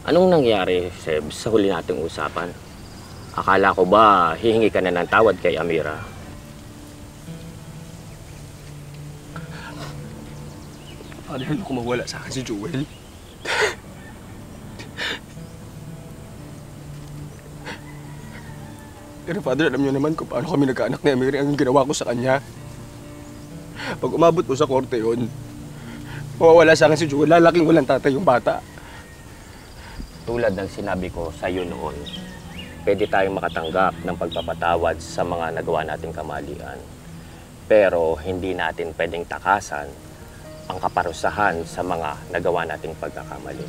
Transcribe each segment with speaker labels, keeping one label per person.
Speaker 1: Anong nangyari, Seb, sa huli nating usapan? Akala ko ba hihingi ka na ng tawad kay Amira?
Speaker 2: Father, ano kung mawala sa akin si Jewel? Pero Father, alam niyo naman kung paano kami nagkaanak ni Amira ang ginawa ko sa kanya. Pag umabot po sa korte yun, mawawala sa akin si Jewel, lalaking walang tatay yung bata.
Speaker 1: Tulad ng sinabi ko sa iyo noon, pwede tayong makatanggap ng pagpapatawad sa mga nagawa nating kamalian. Pero hindi natin pwedeng takasan ang kaparusahan sa mga nagawa nating pagkakamali.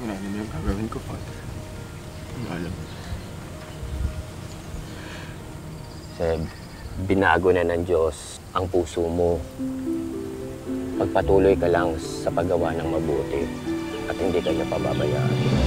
Speaker 2: Wala naman yung gagawin ko, Father. Ang alam.
Speaker 1: Seb, binago na ng Diyos ang puso mo. Pagpatuloy ka lang sa paggawa ng mabuti at hindi ka niya pababayaan.